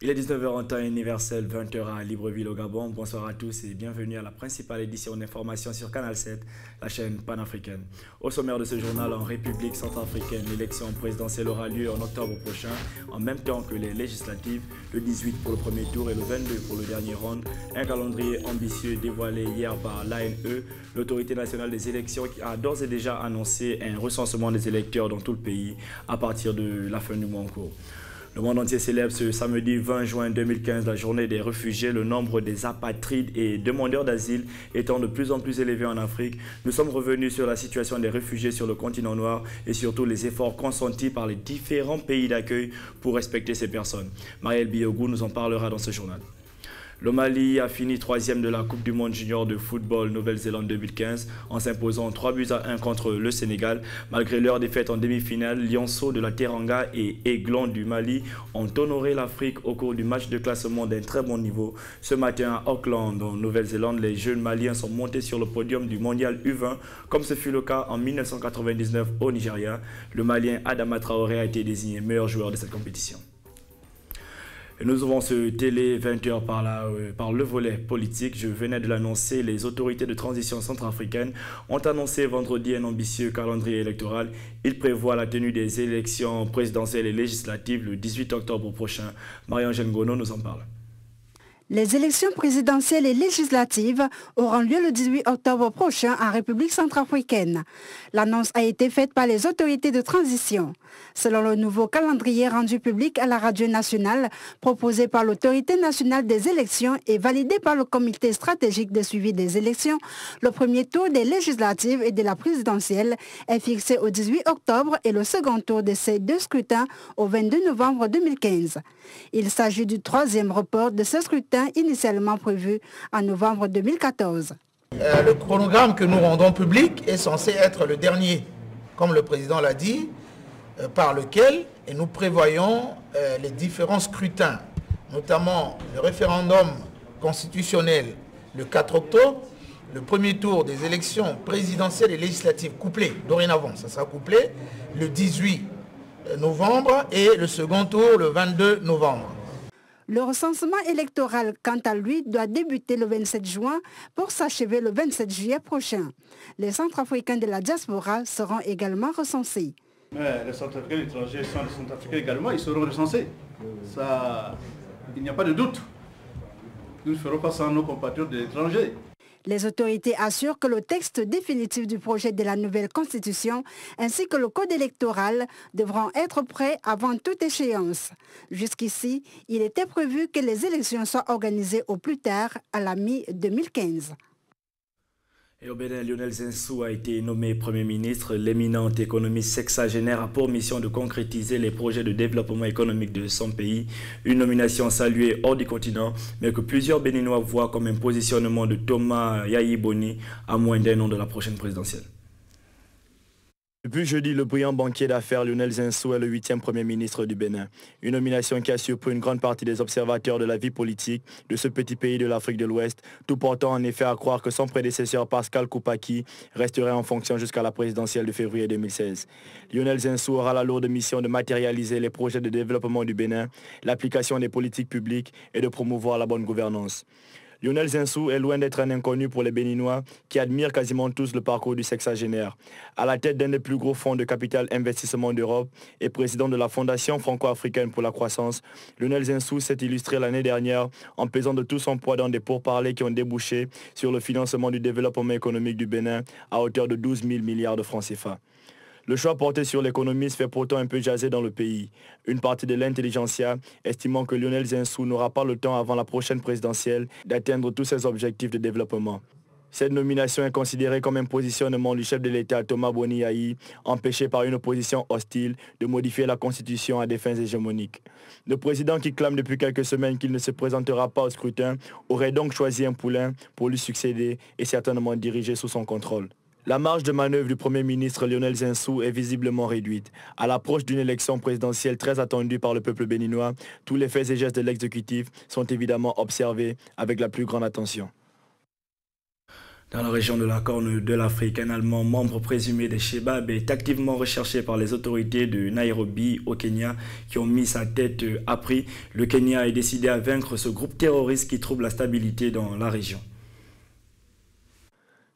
Il est 19 h en temps universel, 20 h à Libreville au Gabon. Bonsoir à tous et bienvenue à la principale édition d'information sur Canal 7, la chaîne panafricaine. Au sommaire de ce journal, en République centrafricaine, l'élection présidentielle aura lieu en octobre prochain, en même temps que les législatives, le 18 pour le premier tour et le 22 pour le dernier round. Un calendrier ambitieux dévoilé hier par l'ANE, l'autorité nationale des élections, qui a d'ores et déjà annoncé un recensement des électeurs dans tout le pays à partir de la fin du mois en cours. Le monde entier célèbre ce samedi 20 juin 2015 la journée des réfugiés, le nombre des apatrides et demandeurs d'asile étant de plus en plus élevé en Afrique. Nous sommes revenus sur la situation des réfugiés sur le continent noir et surtout les efforts consentis par les différents pays d'accueil pour respecter ces personnes. Marielle Biogou nous en parlera dans ce journal. Le Mali a fini 3e de la Coupe du monde junior de football Nouvelle-Zélande 2015 en s'imposant 3-1 contre le Sénégal. Malgré leur défaite en demi-finale, Lionceaux de la Teranga et Aiglon du Mali ont honoré l'Afrique au cours du match de classement d'un très bon niveau. Ce matin à Auckland, en Nouvelle-Zélande, les jeunes Maliens sont montés sur le podium du mondial U20, comme ce fut le cas en 1999 au Nigeria. Le Malien Adama Traoré a été désigné meilleur joueur de cette compétition. Et nous ouvrons ce télé 20 h par le volet politique. Je venais de l'annoncer, les autorités de transition centrafricaine ont annoncé vendredi un ambitieux calendrier électoral. Il prévoit la tenue des élections présidentielles et législatives le 18 octobre prochain. Marie-Angèle Gono nous en parle. Les élections présidentielles et législatives auront lieu le 18 octobre prochain en République centrafricaine. L'annonce a été faite par les autorités de transition. Selon le nouveau calendrier rendu public à la radio nationale, proposé par l'autorité nationale des élections et validé par le comité stratégique de suivi des élections, le premier tour des législatives et de la présidentielle est fixé au 18 octobre et le second tour de ces deux scrutins au 22 novembre 2015. Il s'agit du troisième report de ce scrutin initialement prévu en novembre 2014. Le chronogramme que nous rendons public est censé être le dernier, comme le président l'a dit, par lequel nous prévoyons les différents scrutins, notamment le référendum constitutionnel le 4 octobre, le premier tour des élections présidentielles et législatives couplées, dorénavant ça sera couplé, le 18 novembre et le second tour le 22 novembre. Le recensement électoral, quant à lui, doit débuter le 27 juin pour s'achever le 27 juillet prochain. Les Centrafricains de la diaspora seront également recensés. Mais les Centrafricains étrangers sont les Centrafricains également, ils seront recensés. Ça, il n'y a pas de doute. Nous ne ferons pas sans nos compatriotes de l'étranger. Les autorités assurent que le texte définitif du projet de la nouvelle constitution ainsi que le code électoral devront être prêts avant toute échéance. Jusqu'ici, il était prévu que les élections soient organisées au plus tard à la mi-2015. Et au Bénin, Lionel Zinsou a été nommé Premier ministre. L'éminent économiste sexagénaire a pour mission de concrétiser les projets de développement économique de son pays. Une nomination saluée hors du continent, mais que plusieurs Béninois voient comme un positionnement de Thomas Yayi Boni à moins d'un an de la prochaine présidentielle. Depuis jeudi, le brillant banquier d'affaires Lionel Zinsou est le 8e Premier ministre du Bénin. Une nomination qui a surpris une grande partie des observateurs de la vie politique de ce petit pays de l'Afrique de l'Ouest, tout portant en effet à croire que son prédécesseur Pascal Koupaki resterait en fonction jusqu'à la présidentielle de février 2016. Lionel Zinsou aura la lourde mission de matérialiser les projets de développement du Bénin, l'application des politiques publiques et de promouvoir la bonne gouvernance. Lionel Zinsou est loin d'être un inconnu pour les Béninois qui admirent quasiment tous le parcours du sexagénaire. À la tête d'un des plus gros fonds de capital investissement d'Europe et président de la Fondation franco-africaine pour la croissance, Lionel Zinsou s'est illustré l'année dernière en pesant de tout son poids dans des pourparlers qui ont débouché sur le financement du développement économique du Bénin à hauteur de 12 000 milliards de francs CFA. Le choix porté sur l'économiste fait pourtant un peu jaser dans le pays. Une partie de l'intelligentsia estimant que Lionel Zinsou n'aura pas le temps avant la prochaine présidentielle d'atteindre tous ses objectifs de développement. Cette nomination est considérée comme un positionnement du chef de l'État Thomas Boni Yayi, empêché par une opposition hostile de modifier la Constitution à des fins hégémoniques. Le président qui clame depuis quelques semaines qu'il ne se présentera pas au scrutin aurait donc choisi un poulain pour lui succéder et certainement diriger sous son contrôle. La marge de manœuvre du Premier ministre Lionel Zinsou est visiblement réduite. À l'approche d'une élection présidentielle très attendue par le peuple béninois, tous les faits et gestes de l'exécutif sont évidemment observés avec la plus grande attention. Dans la région de la Corne de l'Afrique, un Allemand membre présumé des Shebab est activement recherché par les autorités de Nairobi au Kenya qui ont mis sa tête à prix. Le Kenya est décidé à vaincre ce groupe terroriste qui trouble la stabilité dans la région.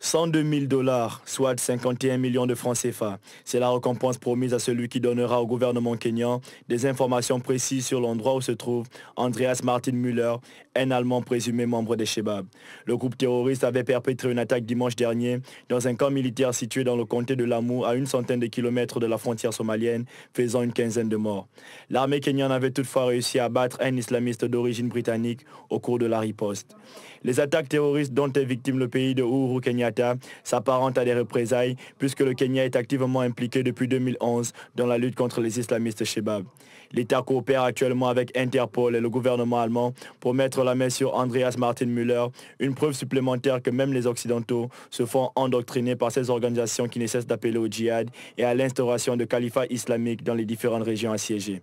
102 000 $, soit 51 millions de francs CFA. C'est la récompense promise à celui qui donnera au gouvernement kényan des informations précises sur l'endroit où se trouve Andreas Martin Müller, un Allemand présumé membre des Shebab. Le groupe terroriste avait perpétré une attaque dimanche dernier dans un camp militaire situé dans le comté de Lamu, à une centaine de kilomètres de la frontière somalienne, faisant une quinzaine de morts. L'armée kenyane avait toutefois réussi à abattre un islamiste d'origine britannique au cours de la riposte. Les attaques terroristes dont est victime le pays de Uhuru Kenyatta s'apparentent à des représailles puisque le Kenya est activement impliqué depuis 2011 dans la lutte contre les islamistes Shebab. L'État coopère actuellement avec Interpol et le gouvernement allemand pour mettre la main sur Andreas Martin Müller, une preuve supplémentaire que même les Occidentaux se font endoctriner par ces organisations qui ne cessent d'appeler au djihad et à l'instauration de califats islamiques dans les différentes régions assiégées.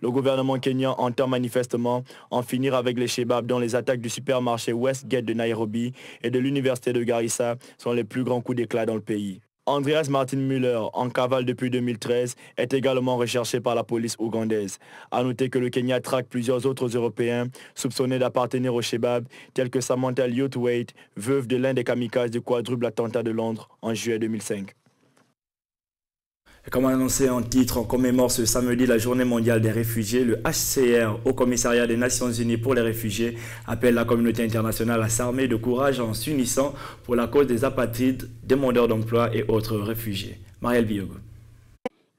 Le gouvernement kényan entend manifestement en finir avec les Shebab dont les attaques du supermarché Westgate de Nairobi et de l'université de Garissa sont les plus grands coups d'éclat dans le pays. Andreas Martin Müller, en cavale depuis 2013, est également recherché par la police ougandaise. A noter que le Kenya traque plusieurs autres Européens soupçonnés d'appartenir aux Shebab, tels que Samantha Lewthwaite, veuve de l'un des kamikazes du quadruple attentat de Londres en juillet 2005. Comme annoncé en titre, on commémore ce samedi la journée mondiale des réfugiés. Le HCR, au commissariat des Nations Unies pour les réfugiés, appelle la communauté internationale à s'armer de courage en s'unissant pour la cause des apatrides, demandeurs d'emploi et autres réfugiés. Marielle Biogo.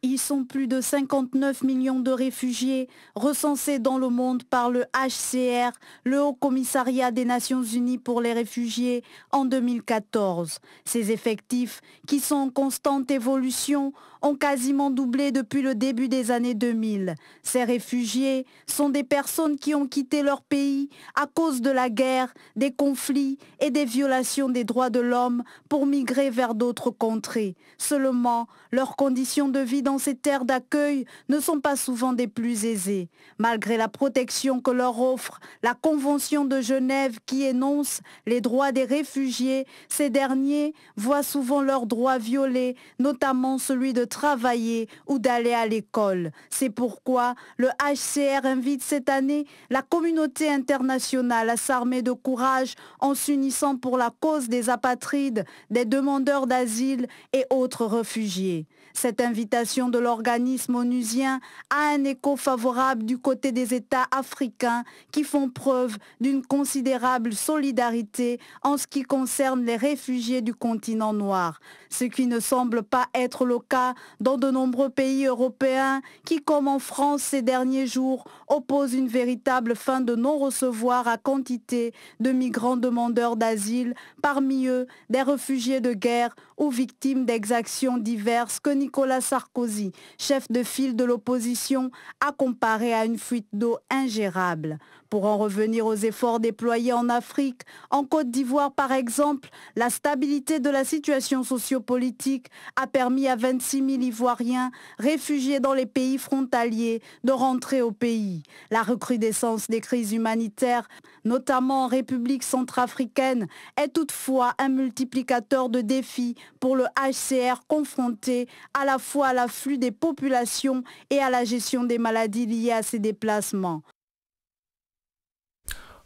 Ils sont plus de 59 millions de réfugiés recensés dans le monde par le HCR, le Haut Commissariat des Nations Unies pour les réfugiés, en 2014. Ces effectifs, qui sont en constante évolution, ont quasiment doublé depuis le début des années 2000. Ces réfugiés sont des personnes qui ont quitté leur pays à cause de la guerre, des conflits et des violations des droits de l'homme pour migrer vers d'autres contrées. Seulement, leurs conditions de vie dans ces terres d'accueil ne sont pas souvent des plus aisées. Malgré la protection que leur offre la Convention de Genève qui énonce les droits des réfugiés, ces derniers voient souvent leurs droits violés, notamment celui de travailler ou d'aller à l'école. C'est pourquoi le HCR invite cette année la communauté internationale à s'armer de courage en s'unissant pour la cause des apatrides, des demandeurs d'asile et autres réfugiés. Cette invitation de l'organisme onusien a un écho favorable du côté des États africains qui font preuve d'une considérable solidarité en ce qui concerne les réfugiés du continent noir. Ce qui ne semble pas être le cas dans de nombreux pays européens qui, comme en France ces derniers jours, opposent une véritable fin de non-recevoir à quantité de migrants demandeurs d'asile, parmi eux des réfugiés de guerre ou victimes d'exactions diverses que Nicolas Sarkozy, chef de file de l'opposition, a comparé à une fuite d'eau ingérable. Pour en revenir aux efforts déployés en Afrique, en Côte d'Ivoire par exemple, la stabilité de la situation sociopolitique a permis à 26 000 Ivoiriens réfugiés dans les pays frontaliers de rentrer au pays. La recrudescence des crises humanitaires, notamment en République centrafricaine, est toutefois un multiplicateur de défis pour le HCR confronté à la fois à l'afflux des populations et à la gestion des maladies liées à ces déplacements.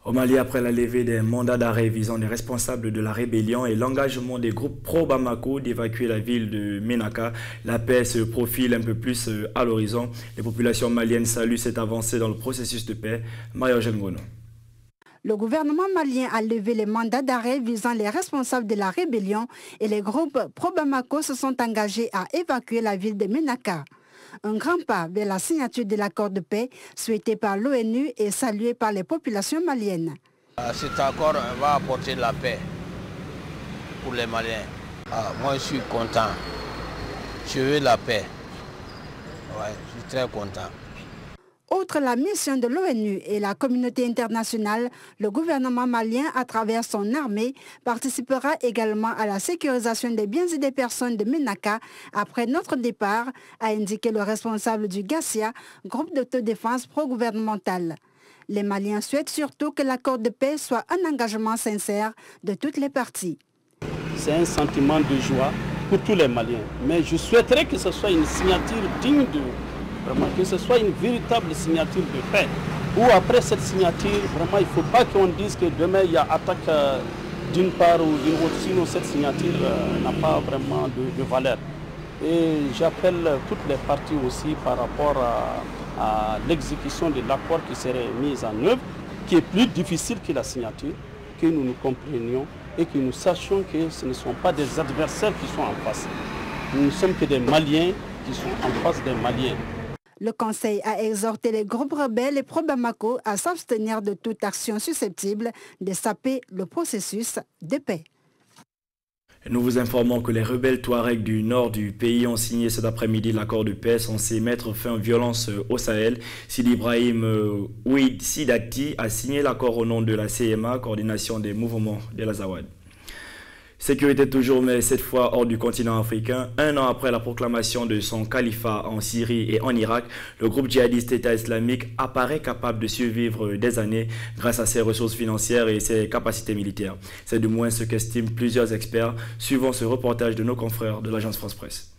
Au Mali, après la levée des mandats d'arrêt visant les responsables de la rébellion et l'engagement des groupes pro-Bamako d'évacuer la ville de Ménaka, la paix se profile un peu plus à l'horizon. Les populations maliennes saluent cette avancée dans le processus de paix. Marie-Eugène Gono. Le gouvernement malien a levé les mandats d'arrêt visant les responsables de la rébellion et les groupes pro-Bamako se sont engagés à évacuer la ville de Ménaka. Un grand pas vers la signature de l'accord de paix souhaité par l'ONU et salué par les populations maliennes. Cet accord va apporter la paix pour les Maliens. Moi, je suis content. Je veux la paix. Ouais, je suis très content. Outre la mission de l'ONU et la communauté internationale, le gouvernement malien, à travers son armée, participera également à la sécurisation des biens et des personnes de Ménaka après notre départ, a indiqué le responsable du GACIA, groupe d'autodéfense pro-gouvernemental. Les Maliens souhaitent surtout que l'accord de paix soit un engagement sincère de toutes les parties. c'est un sentiment de joie pour tous les Maliens. Mais je souhaiterais que ce soit une signature digne de... Vraiment, que ce soit une véritable signature de paix. Ou après cette signature, vraiment, il ne faut pas qu'on dise que demain il y a attaque d'une part ou d'une autre, sinon cette signature n'a pas vraiment de valeur. Et j'appelle toutes les parties aussi par rapport à l'exécution de l'accord qui serait mis en œuvre, qui est plus difficile que la signature, que nous nous comprenions et que nous sachions que ce ne sont pas des adversaires qui sont en face. Nous ne sommes que des Maliens qui sont en face des Maliens. Le Conseil a exhorté les groupes rebelles et pro-Bamako à s'abstenir de toute action susceptible de saper le processus de paix. Nous vous informons que les rebelles Touaregs du nord du pays ont signé cet après-midi l'accord de paix censé mettre fin aux violences au Sahel. Sidi Ibrahim Ouid Sidati a signé l'accord au nom de la CMA, coordination des mouvements de l'Azawad. Sécurité toujours, mais cette fois hors du continent africain. Un an après la proclamation de son califat en Syrie et en Irak, le groupe djihadiste État islamique apparaît capable de survivre des années grâce à ses ressources financières et ses capacités militaires. C'est du moins ce qu'estiment plusieurs experts, suivant ce reportage de nos confrères de l'agence France-Presse.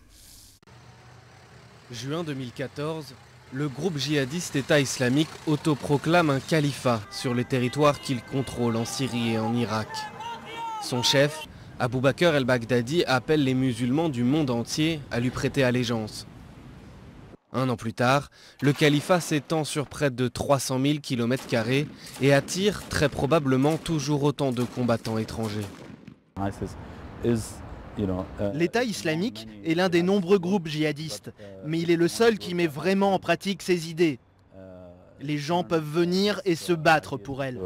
Juin 2014, le groupe djihadiste État islamique autoproclame un califat sur les territoires qu'il contrôle en Syrie et en Irak. Son chef, Abou Bakr el-Baghdadi, appelle les musulmans du monde entier à lui prêter allégeance. Un an plus tard, le califat s'étend sur près de 300 000 km² et attire très probablement toujours autant de combattants étrangers. L'État islamique est l'un des nombreux groupes djihadistes, mais il est le seul qui met vraiment en pratique ses idées. Les gens peuvent venir et se battre pour elles.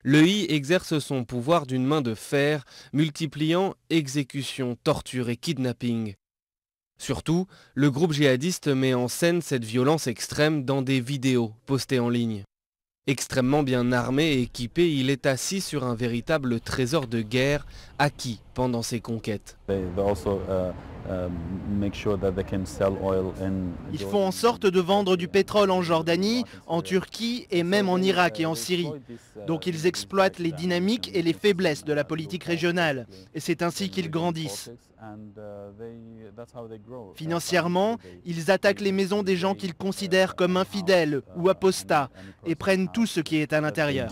L'EI exerce son pouvoir d'une main de fer, multipliant exécutions, tortures et kidnapping. Surtout, le groupe djihadiste met en scène cette violence extrême dans des vidéos postées en ligne. Extrêmement bien armé et équipé, il est assis sur un véritable trésor de guerre acquis pendant ses conquêtes. Ils font en sorte de vendre du pétrole en Jordanie, en Turquie et même en Irak et en Syrie. Donc ils exploitent les dynamiques et les faiblesses de la politique régionale. Et c'est ainsi qu'ils grandissent. Financièrement, ils attaquent les maisons des gens qu'ils considèrent comme infidèles ou apostats et prennent tout ce qui est à l'intérieur.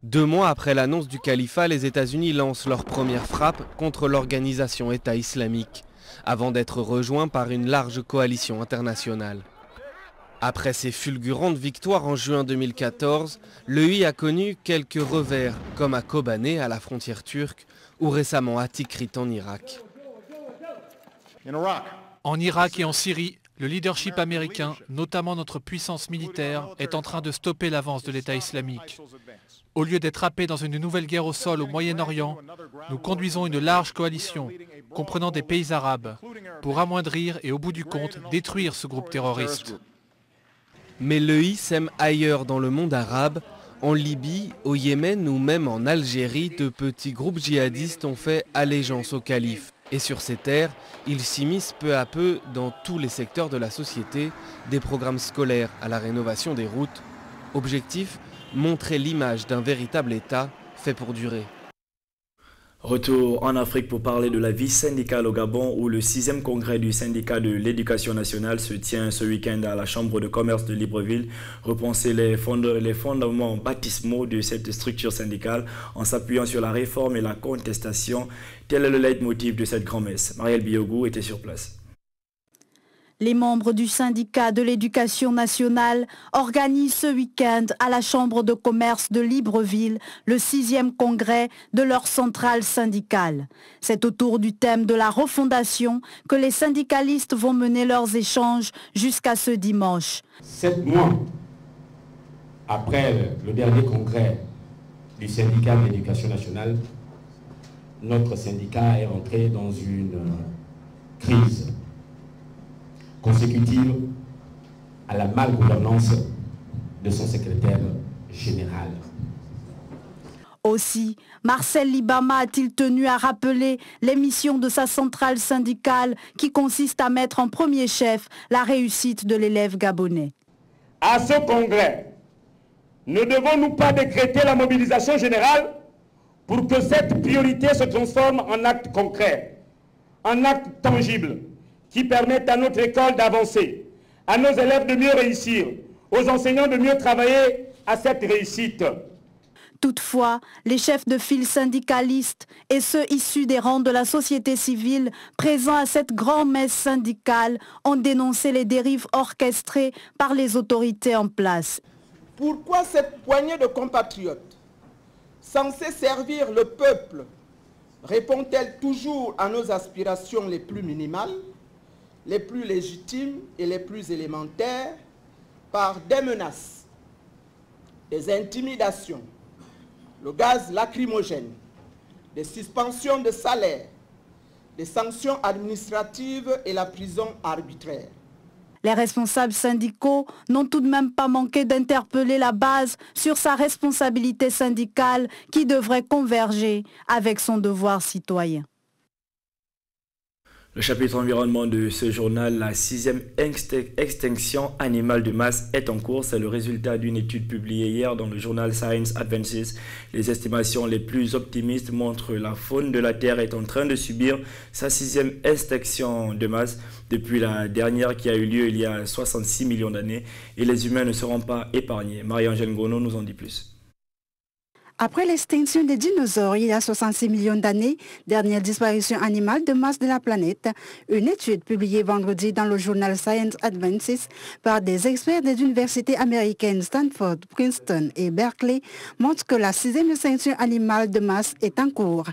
2 mois après l'annonce du califat, les États-Unis lancent leur première frappe contre l'organisation État islamique, avant d'être rejoints par une large coalition internationale. Après ses fulgurantes victoires en juin 2014, l'EI a connu quelques revers, comme à Kobané, à la frontière turque, ou récemment à Tikrit en Irak. En Irak et en Syrie, le leadership américain, notamment notre puissance militaire, est en train de stopper l'avance de l'État islamique. Au lieu d'être happé dans une nouvelle guerre au sol au Moyen-Orient, nous conduisons une large coalition, comprenant des pays arabes, pour amoindrir et au bout du compte, détruire ce groupe terroriste. Mais l'EI sème ailleurs dans le monde arabe. En Libye, au Yémen ou même en Algérie, de petits groupes djihadistes ont fait allégeance au calife. Et sur ces terres, ils s'immiscent peu à peu dans tous les secteurs de la société, des programmes scolaires à la rénovation des routes. Objectif, montrer l'image d'un véritable État fait pour durer. Retour en Afrique pour parler de la vie syndicale au Gabon où le 6e congrès du syndicat de l'éducation nationale se tient ce week-end à la chambre de commerce de Libreville. Repenser les fondements baptismaux de cette structure syndicale en s'appuyant sur la réforme et la contestation. Tel est le leitmotiv de cette grand-messe. Marielle Biogou était sur place. Les membres du syndicat de l'éducation nationale organisent ce week-end à la chambre de commerce de Libreville le 6e congrès de leur centrale syndicale. C'est autour du thème de la refondation que les syndicalistes vont mener leurs échanges jusqu'à ce dimanche. 7 mois après le dernier congrès du syndicat de l'éducation nationale, notre syndicat est entré dans une crise consécutive à la malgouvernance de son secrétaire général. Aussi, Marcel Libama a-t-il tenu à rappeler les missions de sa centrale syndicale qui consiste à mettre en premier chef la réussite de l'élève gabonais. À ce congrès, ne devons-nous pas décréter la mobilisation générale pour que cette priorité se transforme en acte concret, en acte tangible, qui permette à notre école d'avancer, à nos élèves de mieux réussir, aux enseignants de mieux travailler à cette réussite. Toutefois, les chefs de file syndicalistes et ceux issus des rangs de la société civile présents à cette grand-messe syndicale ont dénoncé les dérives orchestrées par les autorités en place. Pourquoi cette poignée de compatriotes, censés servir le peuple, répond-elle toujours à nos aspirations les plus minimales, les plus légitimes et les plus élémentaires, par des menaces, des intimidations, le gaz lacrymogène, des suspensions de salaire, des sanctions administratives et la prison arbitraire? Les responsables syndicaux n'ont tout de même pas manqué d'interpeller la base sur sa responsabilité syndicale qui devrait converger avec son devoir citoyen. Le chapitre environnement de ce journal, la 6e extinction animale de masse est en cours. C'est le résultat d'une étude publiée hier dans le journal Science Advances. Les estimations les plus optimistes montrent que la faune de la Terre est en train de subir sa 6e extinction de masse depuis la dernière qui a eu lieu il y a 66 millions d'années et les humains ne seront pas épargnés. Marie-Angèle Gono nous en dit plus. Après l'extinction des dinosaures il y a 66 millions d'années, dernière disparition animale de masse de la planète, une étude publiée vendredi dans le journal Science Advances par des experts des universités américaines Stanford, Princeton et Berkeley montre que la 6e extinction animale de masse est en cours.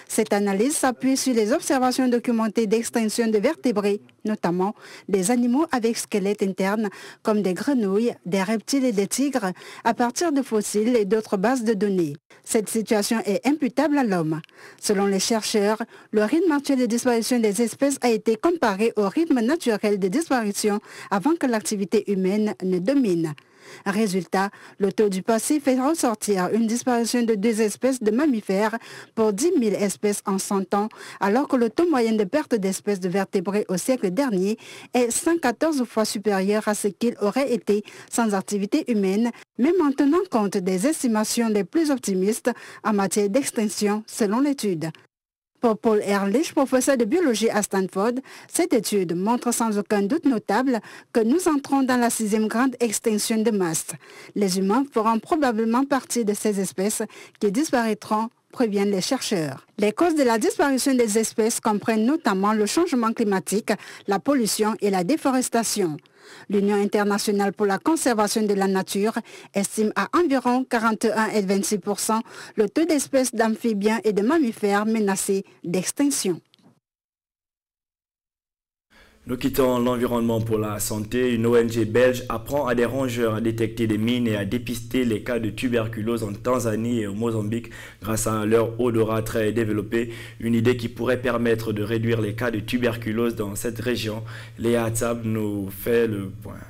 Cette analyse s'appuie sur les observations documentées d'extinction de vertébrés, notamment des animaux avec squelette interne comme des grenouilles, des reptiles et des tigres, à partir de fossiles et d'autres bases de données. Cette situation est imputable à l'homme. Selon les chercheurs, le rythme actuel de disparition des espèces a été comparé au rythme naturel de disparition avant que l'activité humaine ne domine. Résultat, le taux du passé fait ressortir une disparition de 2 espèces de mammifères pour 10 000 espèces en 100 ans, alors que le taux moyen de perte d'espèces de vertébrés au siècle dernier est 114 fois supérieur à ce qu'il aurait été sans activité humaine, même en tenant compte des estimations les plus optimistes en matière d'extinction selon l'étude. Pour Paul Ehrlich, professeur de biologie à Stanford, cette étude montre sans aucun doute notable que nous entrons dans la 6e grande extinction de masse. Les humains feront probablement partie de ces espèces qui disparaîtront, préviennent les chercheurs. Les causes de la disparition des espèces comprennent notamment le changement climatique, la pollution et la déforestation. L'Union internationale pour la conservation de la nature estime à environ 41,26% le taux d'espèces d'amphibiens et de mammifères menacés d'extinction. Nous quittons l'environnement pour la santé. Une ONG belge apprend à des rongeurs à détecter des mines et à dépister les cas de tuberculose en Tanzanie et au Mozambique grâce à leur odorat très développé. Une idée qui pourrait permettre de réduire les cas de tuberculose dans cette région. Léa Atsab nous fait le point.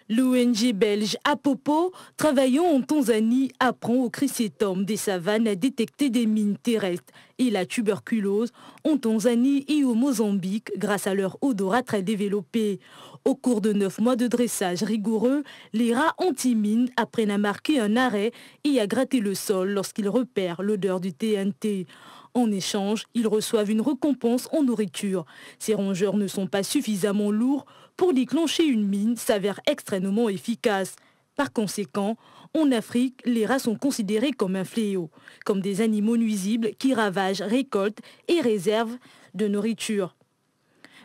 L'ONG belge Apopo, travaillant en Tanzanie, apprend aux chrysanthémums des savanes à détecter des mines terrestres et la tuberculose en Tanzanie et au Mozambique grâce à leur odorat très développé. Au cours de 9 mois de dressage rigoureux, les rats anti-mines apprennent à marquer un arrêt et à gratter le sol lorsqu'ils repèrent l'odeur du TNT. En échange, ils reçoivent une récompense en nourriture. Ces rongeurs ne sont pas suffisamment lourds pour déclencher une mine s'avère extrêmement efficace. Par conséquent, en Afrique, les rats sont considérés comme un fléau, comme des animaux nuisibles qui ravagent, récoltent et réservent de nourriture.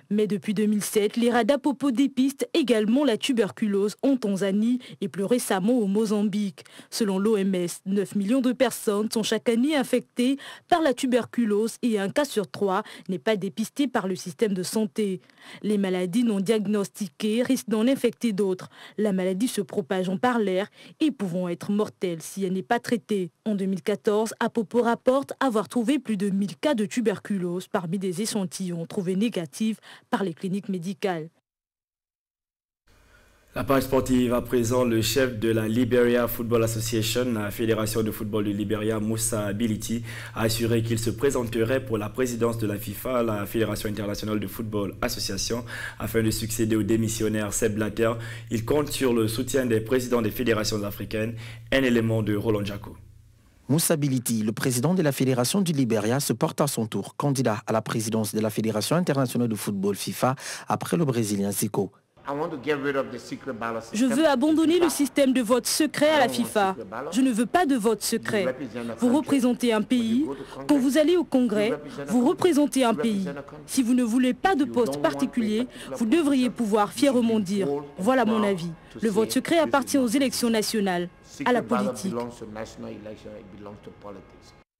Mais depuis 2007, les rats d'Apopo dépistent également la tuberculose en Tanzanie et plus récemment au Mozambique. Selon l'OMS, 9 millions de personnes sont chaque année infectées par la tuberculose et un cas sur 3 n'est pas dépisté par le système de santé. Les maladies non diagnostiquées risquent d'en infecter d'autres. La maladie se propageant par l'air et pouvant être mortelle si elle n'est pas traitée. En 2014, Apopo rapporte avoir trouvé plus de 1000 cas de tuberculose parmi des échantillons trouvés négatifs par les cliniques médicales. La page sportive à présent, le chef de la Liberia Football Association, la fédération de football du Liberia, Moussa Bility, a assuré qu'il se présenterait pour la présidence de la FIFA, la Fédération internationale de football association, afin de succéder au démissionnaire Sepp Blatter. Il compte sur le soutien des présidents des fédérations africaines, un élément de Roland Jacko. Moussa Bility, le président de la Fédération du Liberia, se porte à son tour candidat à la présidence de la Fédération internationale de football FIFA après le Brésilien Zico. Je veux abandonner le système de vote secret à la FIFA. Je ne veux pas de vote secret. Vous représentez un pays. Quand vous allez au Congrès, vous représentez un pays. Si vous ne voulez pas de poste particulier, vous devriez pouvoir fièrement dire « Voilà mon avis ». Le vote secret appartient aux élections nationales, à la politique.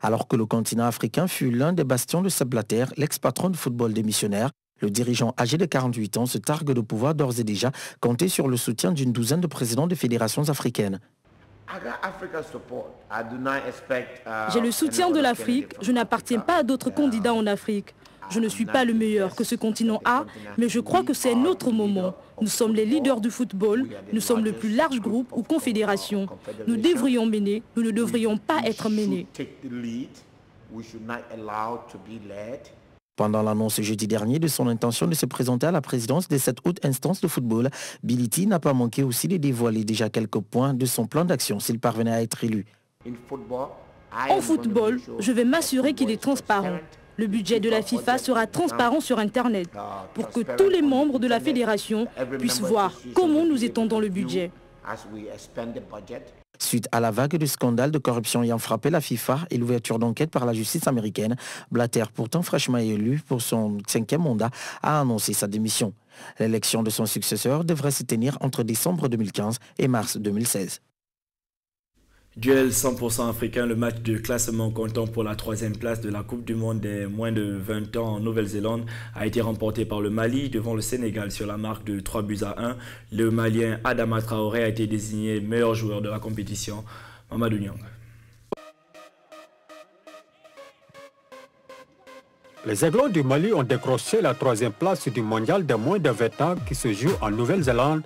Alors que le continent africain fut l'un des bastions de Sepp Blatter, l'ex-patron de football démissionnaire, le dirigeant âgé de 48 ans se targue de pouvoir d'ores et déjà compter sur le soutien d'une douzaine de présidents de fédérations africaines. J'ai le soutien de l'Afrique. Je n'appartiens pas à d'autres candidats en Afrique. Je ne suis pas le meilleur que ce continent a, mais je crois que c'est notre moment. Nous sommes les leaders du football, nous sommes le plus large groupe ou confédération. Nous devrions mener, nous ne devrions pas être menés. Pendant l'annonce jeudi dernier de son intention de se présenter à la présidence de cette haute instance de football, Bility n'a pas manqué aussi de dévoiler déjà quelques points de son plan d'action s'il parvenait à être élu. En football, je vais m'assurer qu'il est transparent. Le budget de la FIFA sera transparent sur Internet pour que tous les membres de la fédération puissent voir comment nous étendons le budget. Suite à la vague de scandales de corruption ayant frappé la FIFA et l'ouverture d'enquête par la justice américaine, Blatter, pourtant fraîchement élu pour son 5e mandat, a annoncé sa démission. L'élection de son successeur devrait se tenir entre décembre 2015 et mars 2016. Duel 100% africain, le match de classement comptant pour la 3e place de la Coupe du Monde des moins de 20 ans en Nouvelle-Zélande a été remporté par le Mali devant le Sénégal sur la marque de 3-1. Le Malien Adama Traoré a été désigné meilleur joueur de la compétition. Mamadou Niang. Les Aiglons du Mali ont décroché la 3e place du mondial des moins de 20 ans qui se joue en Nouvelle-Zélande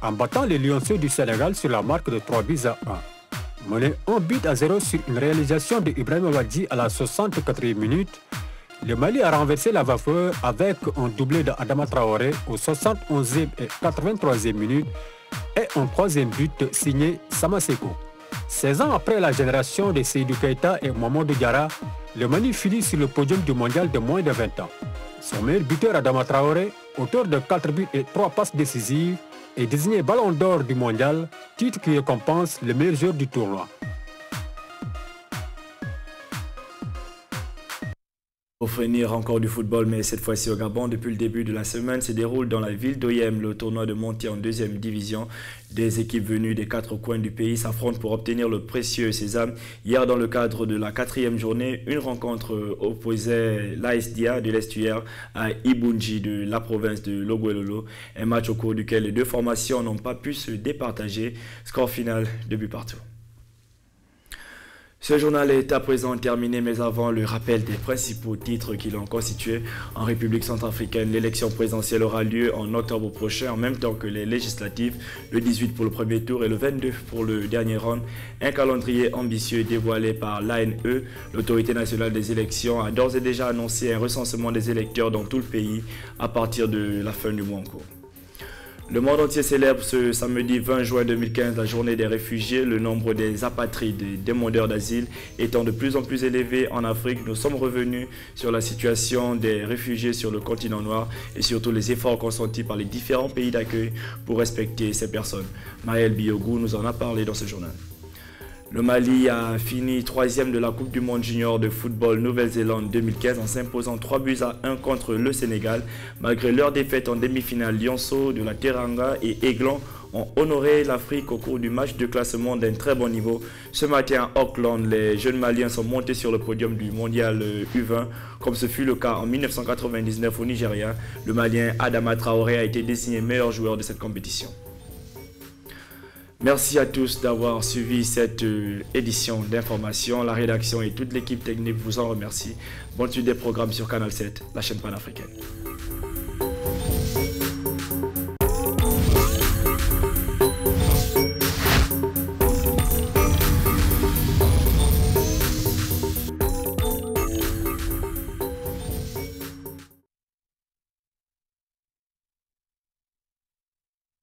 en battant les Lionceaux du Sénégal sur la marque de 3-1. Mené 1-0 sur une réalisation de Ibrahim Wadji à la 64e minute, le Mali a renversé la vapeur avec un doublé d'Adama Traoré aux 71e et 83e minutes et un 3e but signé Samaseko. 16 ans après la génération de Seydou Keïta et Mamadou Diarra, le Mali finit sur le podium du mondial de moins de 20 ans. Son meilleur buteur Adama Traoré, auteur de 4 buts et 3 passes décisives, est désigné Ballon d'Or du mondial, titre qui récompense le meilleur joueur du tournoi. Pour finir encore du football, mais cette fois-ci au Gabon, depuis le début de la semaine, se déroule dans la ville d'Oyem le tournoi de montée en 2e division. Des équipes venues des 4 coins du pays s'affrontent pour obtenir le précieux sésame. Hier, dans le cadre de la 4e journée, une rencontre opposait l'ASDIA de l'Estuaire à Ibunji de la province de Logouelolo. Un match au cours duquel les deux formations n'ont pas pu se départager. Score final, 2 buts partout. Ce journal est à présent terminé, mais avant le rappel des principaux titres qui l'ont constitué. En République centrafricaine, l'élection présidentielle aura lieu en octobre prochain, en même temps que les législatives, le 18 pour le premier tour et le 22 pour le dernier round. Un calendrier ambitieux dévoilé par l'ANE, l'autorité nationale des élections, a d'ores et déjà annoncé un recensement des électeurs dans tout le pays à partir de la fin du mois en cours. Le monde entier célèbre ce samedi 20 juin 2015 la journée des réfugiés. Le nombre des apatrides et demandeurs d'asile étant de plus en plus élevé en Afrique, nous sommes revenus sur la situation des réfugiés sur le continent noir et surtout les efforts consentis par les différents pays d'accueil pour respecter ces personnes. Maël Biogou nous en a parlé dans ce journal. Le Mali a fini 3e de la Coupe du Monde Junior de football Nouvelle-Zélande 2015 en s'imposant 3-1 contre le Sénégal. Malgré leur défaite en demi-finale, Lionceaux de la Teranga et Aiglon ont honoré l'Afrique au cours du match de classement d'un très bon niveau. Ce matin à Auckland, les jeunes Maliens sont montés sur le podium du mondial U20, comme ce fut le cas en 1999 au Nigeria. Le Malien Adama Traoré a été désigné meilleur joueur de cette compétition. Merci à tous d'avoir suivi cette édition d'information. La rédaction et toute l'équipe technique vous en remercie. Bonne suite des programmes sur Canal 7, la chaîne panafricaine.